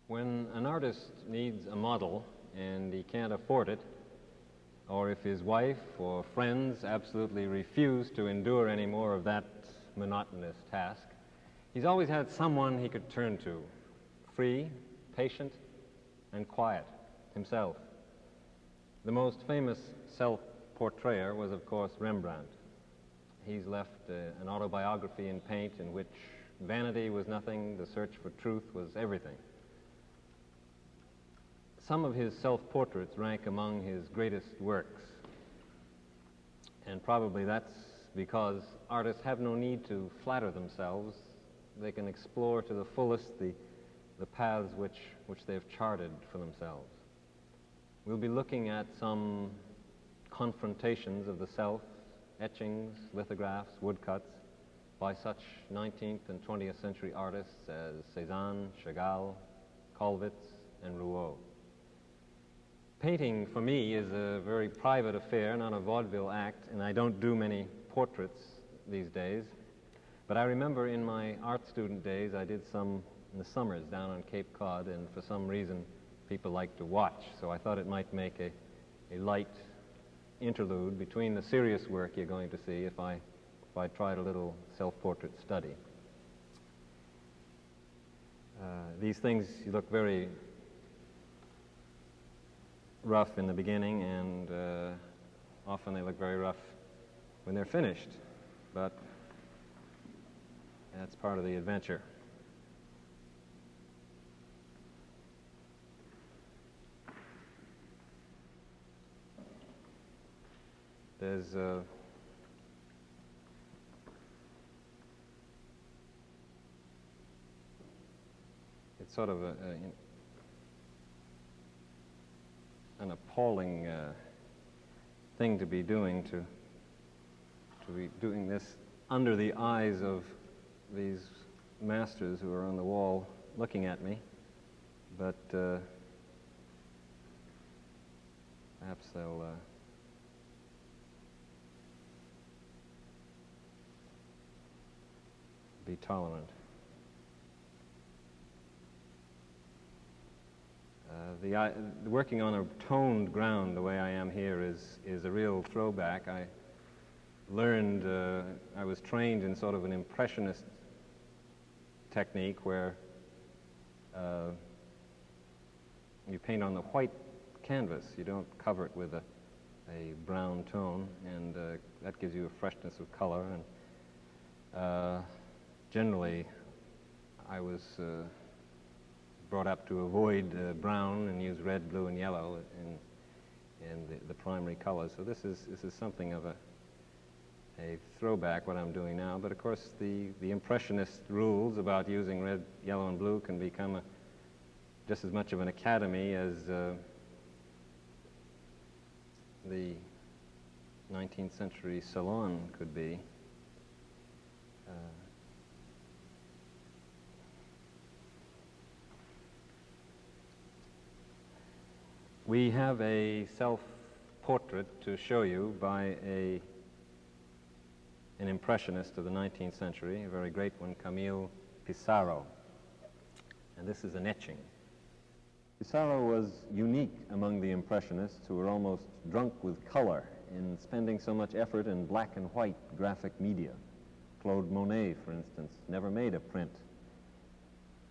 When an artist needs a model and he can't afford it, or if his wife or friends absolutely refuse to endure any more of that monotonous task, he's always had someone he could turn to, free, patient, and quiet, himself. The most famous self-portrayer was, of course, Rembrandt. He's left an autobiography in paint in which vanity was nothing, the search for truth was everything. Some of his self-portraits rank among his greatest works, and probably that's because artists have no need to flatter themselves. They can explore to the fullest the paths which they've charted for themselves. We'll be looking at some confrontations of the self, etchings, lithographs, woodcuts, by such 19th and 20th century artists as Cezanne, Chagall, Kollwitz, and Rouault. Painting, for me, is a very private affair, not a vaudeville act, and I don't do many portraits these days. But I remember in my art student days, I did some in the summers down on Cape Cod, and for some reason, people like to watch. So I thought it might make a light interlude between the serious work you're going to see if I tried a little self-portrait study. These things look very rough in the beginning, and often they look very rough when they're finished, but that's part of the adventure. There's it's sort of an appalling thing to be doing, to be doing this under the eyes of these masters who are on the wall looking at me, but perhaps they'll be tolerant. Working on a toned ground the way I am here is a real throwback. I learned, I was trained in sort of an impressionist technique where you paint on the white canvas. You don't cover it with a brown tone, and that gives you a freshness of color. And generally, I was brought up to avoid brown and use red, blue, and yellow in the primary colors. So this is something of a throwback, what I'm doing now. But of course, the impressionist rules about using red, yellow, and blue can become just as much of an academy as the 19th century salon could be. We have a self-portrait to show you by an impressionist of the 19th century, a very great one, Camille Pissarro. And this is an etching. Pissarro was unique among the impressionists who were almost drunk with color in spending so much effort in black and white graphic media. Claude Monet, for instance, never made a print.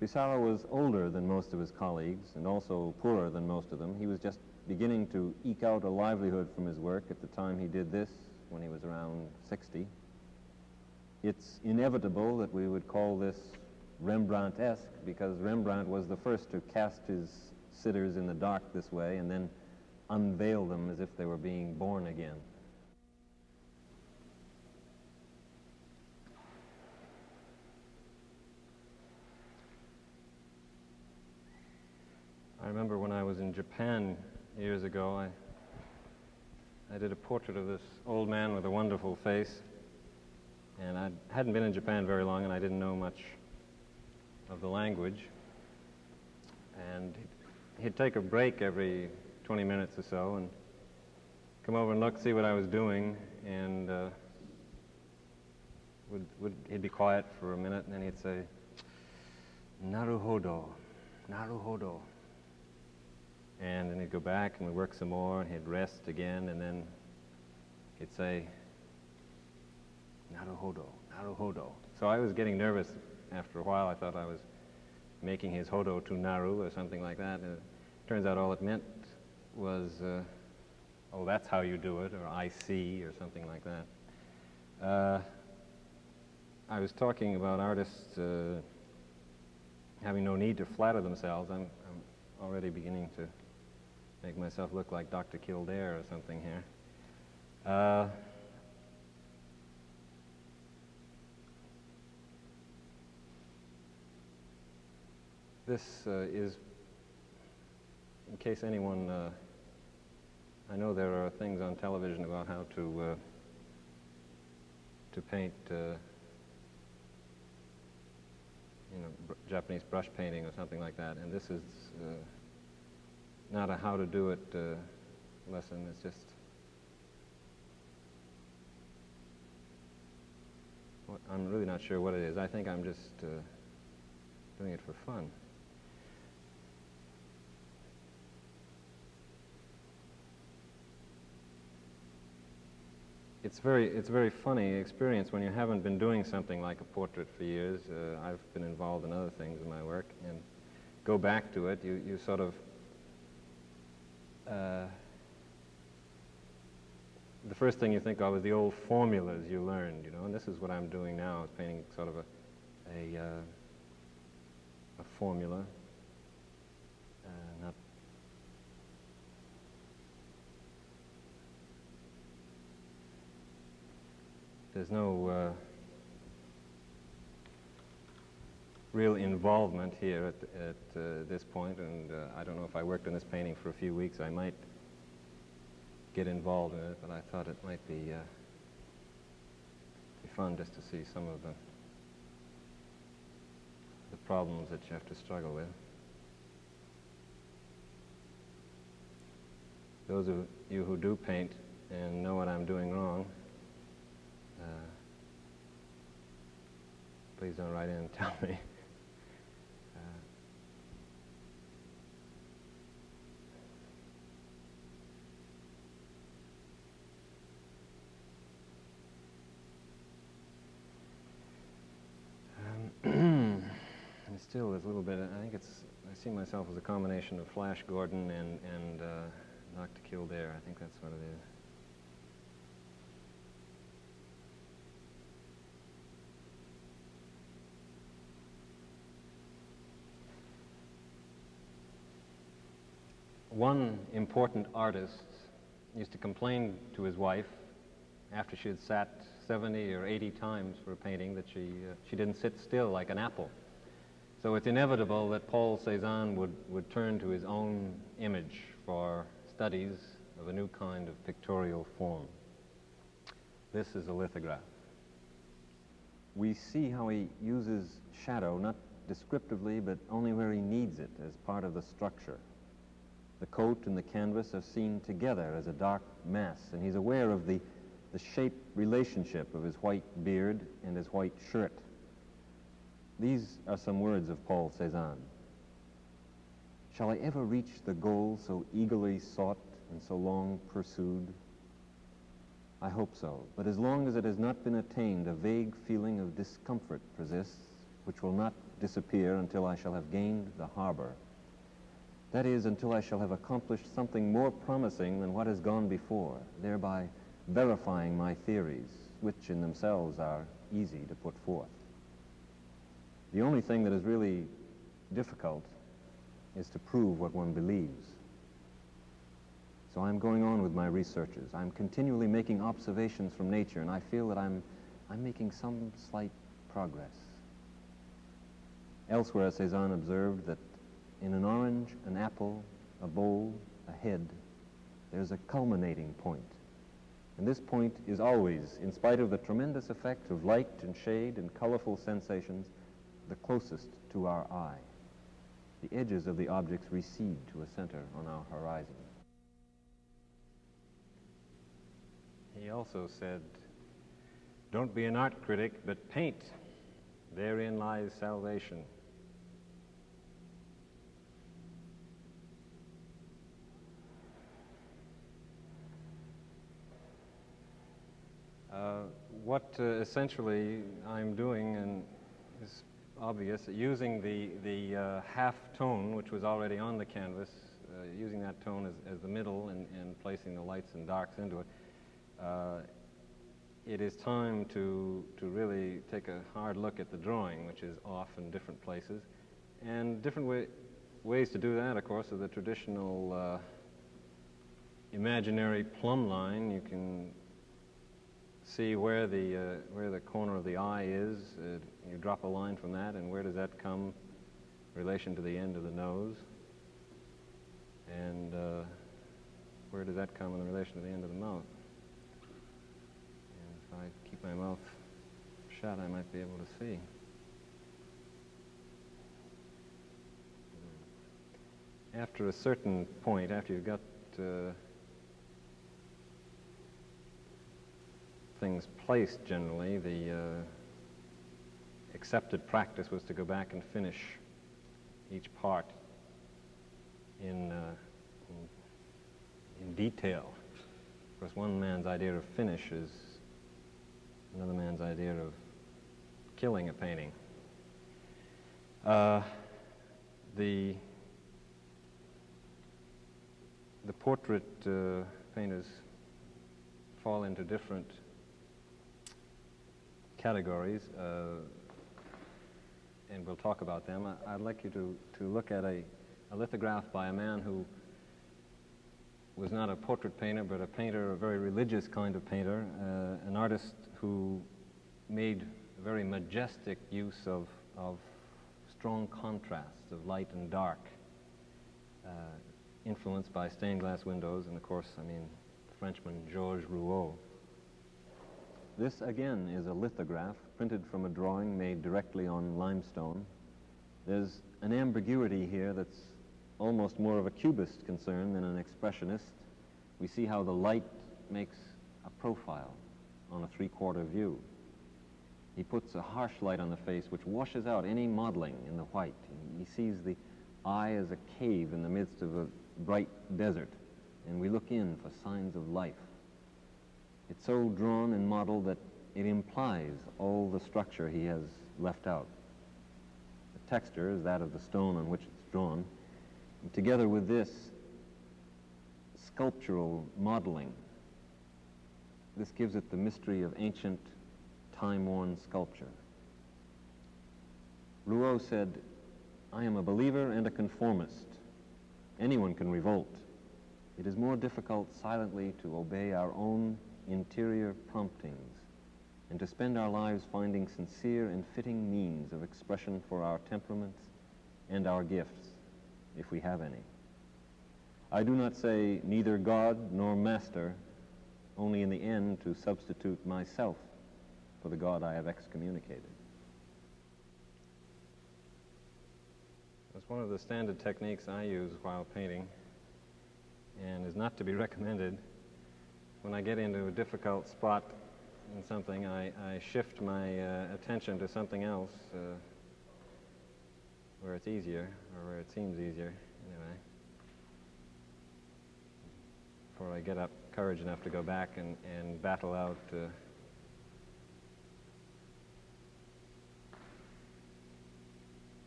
Pissarro was older than most of his colleagues and also poorer than most of them. He was just beginning to eke out a livelihood from his work at the time he did this, when he was around 60. It's inevitable that we would call this Rembrandt-esque because Rembrandt was the first to cast his sitters in the dark this way and then unveil them as if they were being born again. I remember when I was in Japan years ago, I did a portrait of this old man with a wonderful face, and I hadn't been in Japan very long and I didn't know much of the language, and he'd take a break every 20 minutes or so and come over and look, see what I was doing, and he'd be quiet for a minute and then he'd say, "Naruhodo." naruhodo. And then he'd go back and we'd work some more, and he'd rest again, and then he'd say, naruhodo, naruhodo. So I was getting nervous after a while. I thought I was making his hodo to naru or something like that. And it turns out all it meant was, oh, that's how you do it, or I see, or something like that. I was talking about artists having no need to flatter themselves. I'm already beginning to make myself look like Dr. Kildare or something here. This is, in case anyone, I know there are things on television about how to paint, Japanese brush painting or something like that, and this is not a how to do it lesson. It's just I'm really not sure what it is. I think I'm just doing it for fun. It's very funny experience when you haven't been doing something like a portrait for years. I've been involved in other things in my work, and go back to it, you sort of, the first thing you think of is the old formulas you learned, and this is what I'm doing now, is painting sort of a formula, not there's no real involvement here at this point, and I don't know if I worked on this painting for a few weeks, I might get involved in it, but I thought it might be fun just to see some of the problems that you have to struggle with. Those of you who do paint and know what I'm doing wrong, please don't write in and tell me. And still, there's a little bit. I see myself as a combination of Flash Gordon and Dr. Kildare. I think that's what it is. One important artist used to complain to his wife after she had sat 70 or 80 times for a painting that she didn't sit still like an apple. So it's inevitable that Paul Cezanne would turn to his own image for studies of a new kind of pictorial form. This is a lithograph. We see how he uses shadow, not descriptively, but only where he needs it as part of the structure. The coat and the canvas are seen together as a dark mass, and he's aware of the shape relationship of his white beard and his white shirt. These are some words of Paul Cezanne. Shall I ever reach the goal so eagerly sought and so long pursued? I hope so, but as long as it has not been attained, a vague feeling of discomfort persists, which will not disappear until I shall have gained the harbor. That is, until I shall have accomplished something more promising than what has gone before, thereby verifying my theories, which in themselves are easy to put forth. The only thing that is really difficult is to prove what one believes. So I'm going on with my researches. I'm continually making observations from nature, and I feel that I'm making some slight progress. Elsewhere, Cezanne observed that in an orange, an apple, a bowl, a head, there's a culminating point. And this point is always, in spite of the tremendous effect of light and shade and colorful sensations, the closest to our eye. The edges of the objects recede to a center on our horizon. He also said, don't be an art critic, but paint. Therein lies salvation. what essentially I'm doing, and is obvious, using the half tone, which was already on the canvas, using that tone as the middle and placing the lights and darks into it. It is time to really take a hard look at the drawing, which is off in different places. And different ways to do that, of course, are the traditional imaginary plumb line. You can see where the corner of the eye is. You drop a line from that, and where does that come in relation to the end of the nose? And where does that come in relation to the end of the mouth? And if I keep my mouth shut, I might be able to see. After a certain point, after you've got things placed, generally, the accepted practice was to go back and finish each part in detail. Of course, one man's idea of finish is another man's idea of killing a painting. The portrait painters fall into different categories, and we'll talk about them. I'd like you to look at a lithograph by a man who was not a portrait painter, but a painter, a very religious kind of painter, an artist who made a very majestic use of strong contrasts of light and dark, influenced by stained glass windows, and of course, I mean, the Frenchman Georges Rouault. This, again, is a lithograph printed from a drawing made directly on limestone. There's an ambiguity here that's almost more of a cubist concern than an expressionist. We see how the light makes a profile on a three-quarter view. He puts a harsh light on the face which washes out any modeling in the white. He sees the eye as a cave in the midst of a bright desert, and we look in for signs of life. It's so drawn and modeled that it implies all the structure he has left out. The texture is that of the stone on which it's drawn. And together with this sculptural modeling, this gives it the mystery of ancient, time-worn sculpture. Rouault said, "I am a believer and a conformist. Anyone can revolt. It is more difficult silently to obey our own interior promptings and to spend our lives finding sincere and fitting means of expression for our temperaments and our gifts, if we have any. I do not say neither God nor master, only in the end to substitute myself for the God I have excommunicated." It's one of the standard techniques I use while painting, and is not to be recommended. When I get into a difficult spot in something, I shift my attention to something else where it's easier, or where it seems easier, anyway, before I get up courage enough to go back and battle out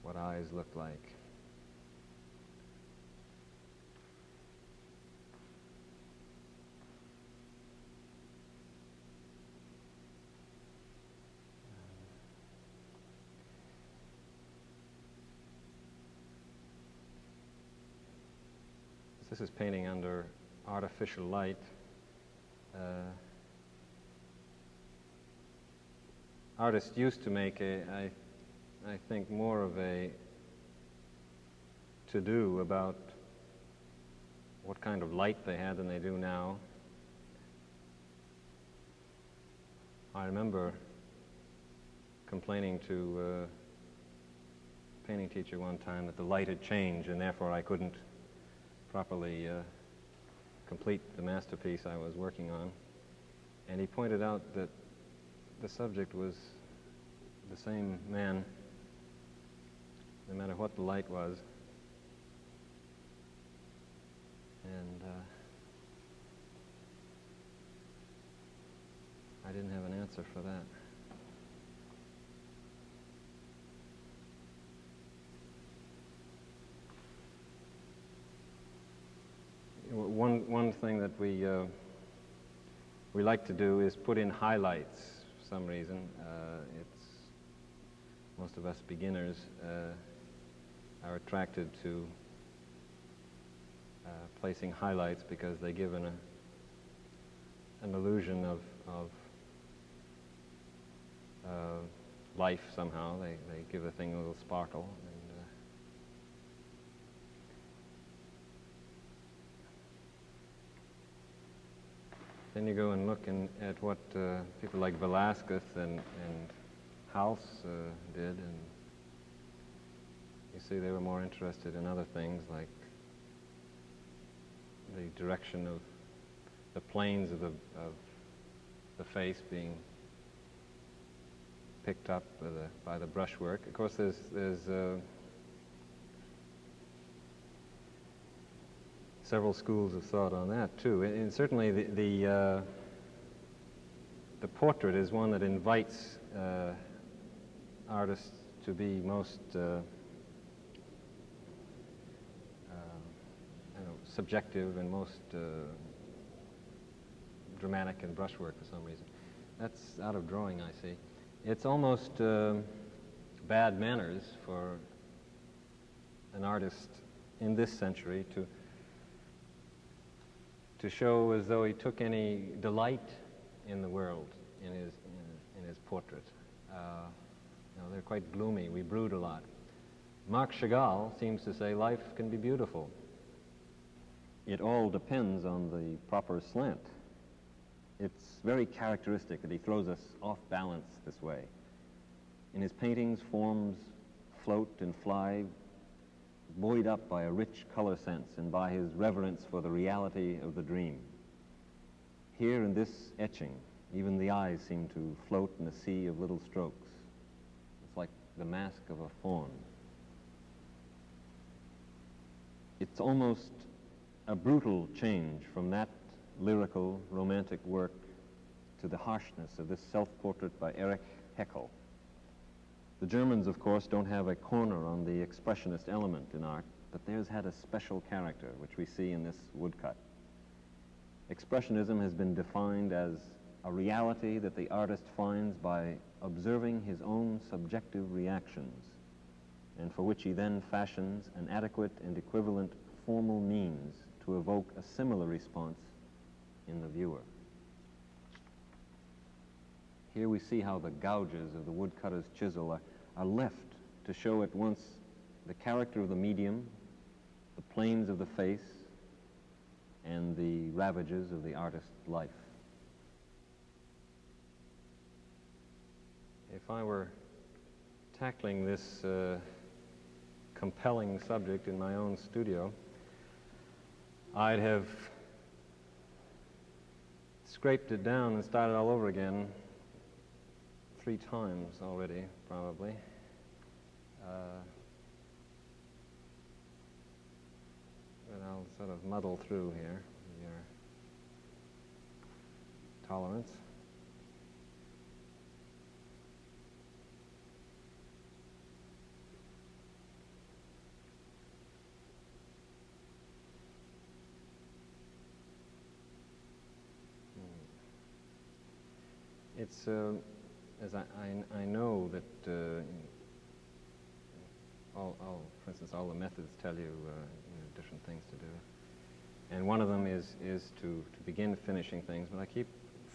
what eyes look like. This is painting under artificial light. Artists used to make I think, more of a to-do about what kind of light they had than they do now. I remember complaining to a painting teacher one time that the light had changed and therefore I couldn't properly complete the masterpiece I was working on. And he pointed out that the subject was the same man, no matter what the light was. And I didn't have an answer answer for that. One thing that we like to do is put in highlights for some reason. It's most of us beginners are attracted to placing highlights because they give an illusion of life somehow. They give the thing a little sparkle. Then you go and look at what people like Velázquez and Hals did, and you see they were more interested in other things like the direction of the planes of the face being picked up by the brushwork. Of course, there's several schools of thought on that too, and certainly the portrait is one that invites artists to be most subjective and most dramatic in brushwork for some reason. That's out of drawing, I see. It's almost bad manners for an artist in this century to show as though he took any delight in the world in his portrait. They're quite gloomy. We brood a lot. Marc Chagall seems to say life can be beautiful. It all depends on the proper slant. It's very characteristic that he throws us off balance this way. In his paintings, forms float and fly, buoyed up by a rich color sense and by his reverence for the reality of the dream. Here in this etching, even the eyes seem to float in a sea of little strokes. It's like the mask of a faun. It's almost a brutal change from that lyrical, romantic work to the harshness of this self-portrait by Erich Heckel. The Germans, of course, don't have a corner on the expressionist element in art, but theirs had a special character, which we see in this woodcut. Expressionism has been defined as a reality that the artist finds by observing his own subjective reactions, and for which he then fashions an adequate and equivalent formal means to evoke a similar response in the viewer. Here we see how the gouges of the woodcutter's chisel are left to show at once the character of the medium, the planes of the face, and the ravages of the artist's life. If I were tackling this compelling subject in my own studio, I'd have scraped it down and started all over again 3 times already, probably. But I'll sort of muddle through here with your tolerance. It's, as I know that, for instance, all the methods tell you, different things to do. And one of them is to begin finishing things, but I keep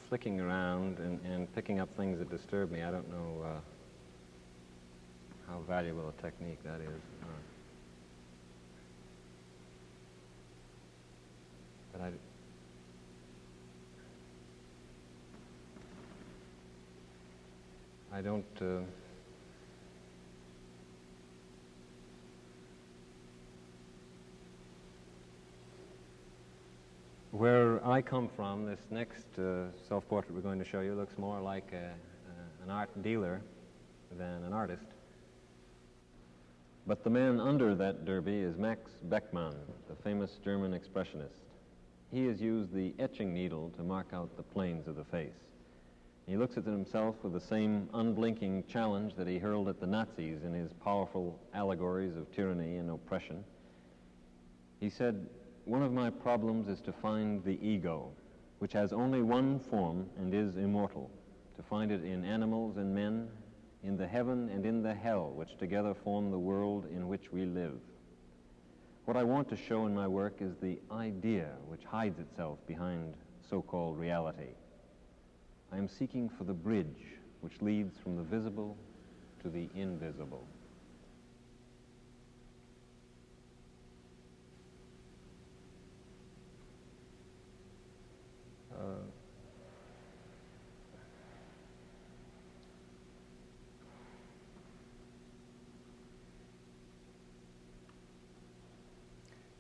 flicking around and picking up things that disturb me. I don't know how valuable a technique that is. But I don't where I come from, this next self-portrait we're going to show you looks more like an art dealer than an artist. But the man under that derby is Max Beckmann, the famous German expressionist. He has used the etching needle to mark out the planes of the face. He looks at himself with the same unblinking challenge that he hurled at the Nazis in his powerful allegories of tyranny and oppression. He said, "One of my problems is to find the ego, which has only one form and is immortal, to find it in animals and men, in the heaven and in the hell, which together form the world in which we live. What I want to show in my work is the idea which hides itself behind so-called reality. I am seeking for the bridge which leads from the visible to the invisible."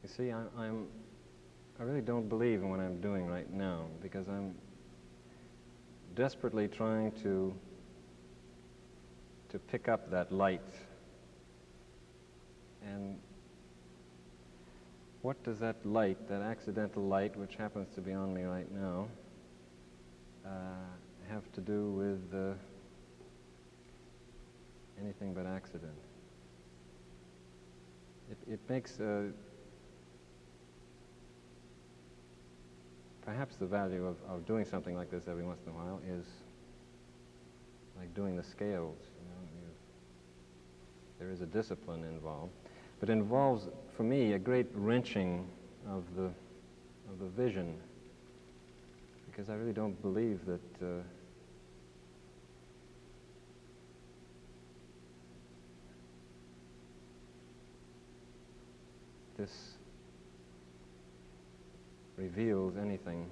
You see, I really don't believe in what I'm doing right now, because I'm desperately trying to pick up that light. And what does that light, that accidental light, which happens to be on me right now, have to do with anything but accident? It makes perhaps the value of doing something like this every once in a while is like doing the scales. There is a discipline involved, but it involves, for me, a great wrenching of the vision, because I really don't believe that this reveals anything.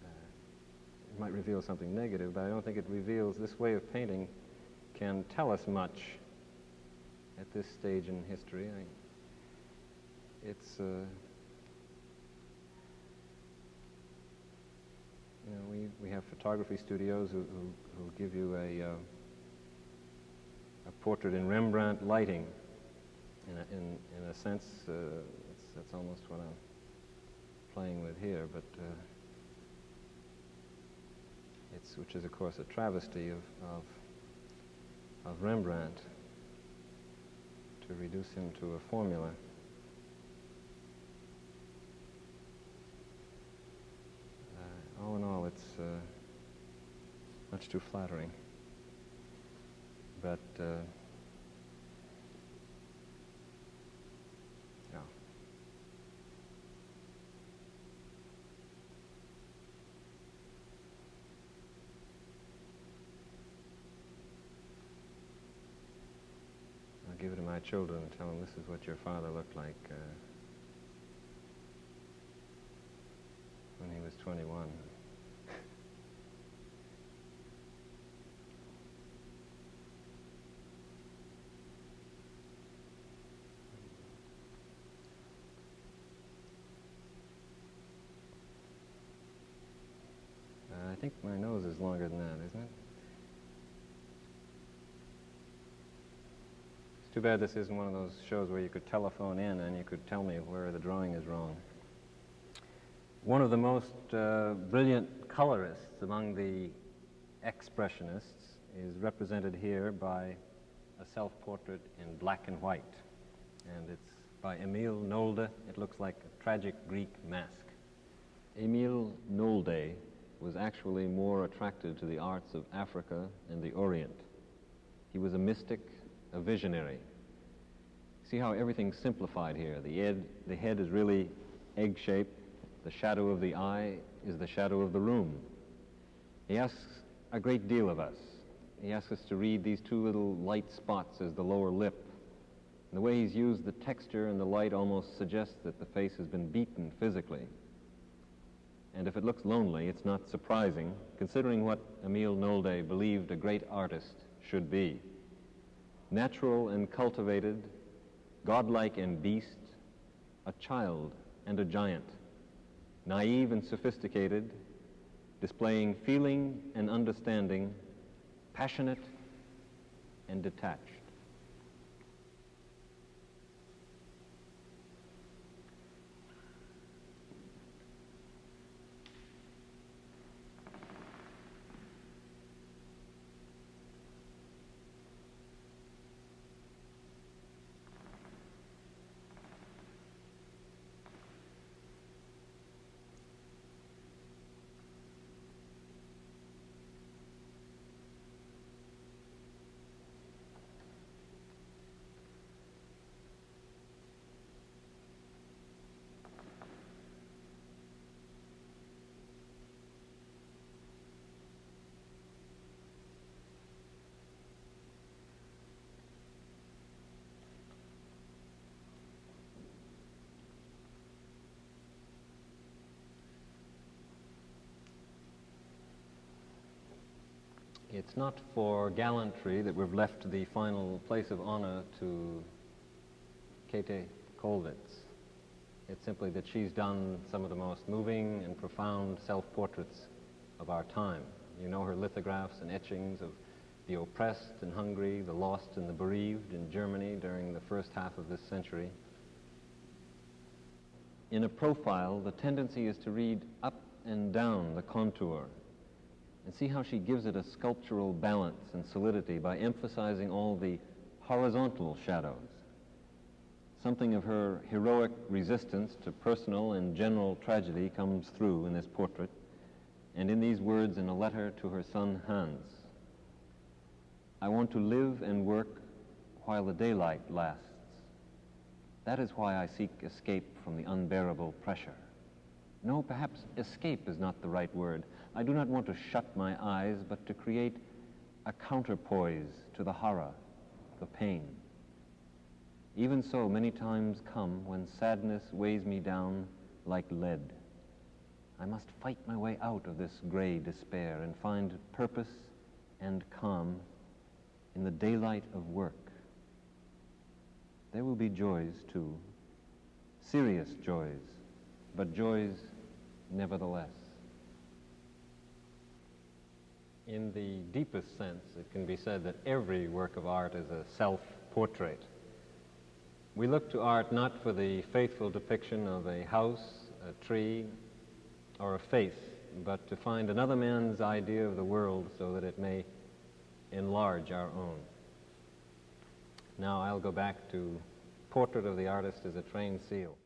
It might reveal something negative, but I don't think it reveals, this way of painting can tell us much at this stage in history. It's, we have photography studios who give you a portrait in Rembrandt lighting. In a sense, that's almost what I'm playing with here, but which is of course a travesty of Rembrandt, to reduce him to a formula. All in all, it's much too flattering, but yeah. I'll give it to my children and tell them this is what your father looked like when he was 21. I think my nose is longer than that, isn't it? It's too bad this isn't one of those shows where you could telephone in and you could tell me where the drawing is wrong. One of the most brilliant colorists among the expressionists is represented here by a self-portrait in black and white. And it's by Emil Nolde. It looks like a tragic Greek mask. Emil Nolde was actually more attracted to the arts of Africa and the Orient. He was a mystic, a visionary. See how everything's simplified here. The head is really egg-shaped. The shadow of the eye is the shadow of the room. He asks a great deal of us. He asks us to read these two little light spots as the lower lip. And the way he's used the texture and the light almost suggests that the face has been beaten physically. And if it looks lonely, it's not surprising, considering what Emil Nolde believed a great artist should be. Natural and cultivated, godlike and beast, a child and a giant, naive and sophisticated, displaying feeling and understanding, passionate and detached. It's not for gallantry that we've left the final place of honor to Kathe Kollwitz. It's simply that she's done some of the most moving and profound self-portraits of our time. You know her lithographs and etchings of the oppressed and hungry, the lost and the bereaved in Germany during the first half of this century. In a profile, the tendency is to read up and down the contour and see how she gives it a sculptural balance and solidity by emphasizing all the horizontal shadows. Something of her heroic resistance to personal and general tragedy comes through in this portrait, and in these words in a letter to her son Hans. I want to live and work while the daylight lasts. That is why I seek escape from the unbearable pressure. No, perhaps escape is not the right word. I do not want to shut my eyes, but to create a counterpoise to the horror, the pain. Even so, many times come when sadness weighs me down like lead. I must fight my way out of this gray despair and find purpose and calm in the daylight of work. There will be joys too, serious joys, but joys nevertheless. In the deepest sense, it can be said that every work of art is a self-portrait. We look to art not for the faithful depiction of a house, a tree, or a face, but to find another man's idea of the world so that it may enlarge our own. Now I'll go back to Portrait of the Artist as a Trained Seal.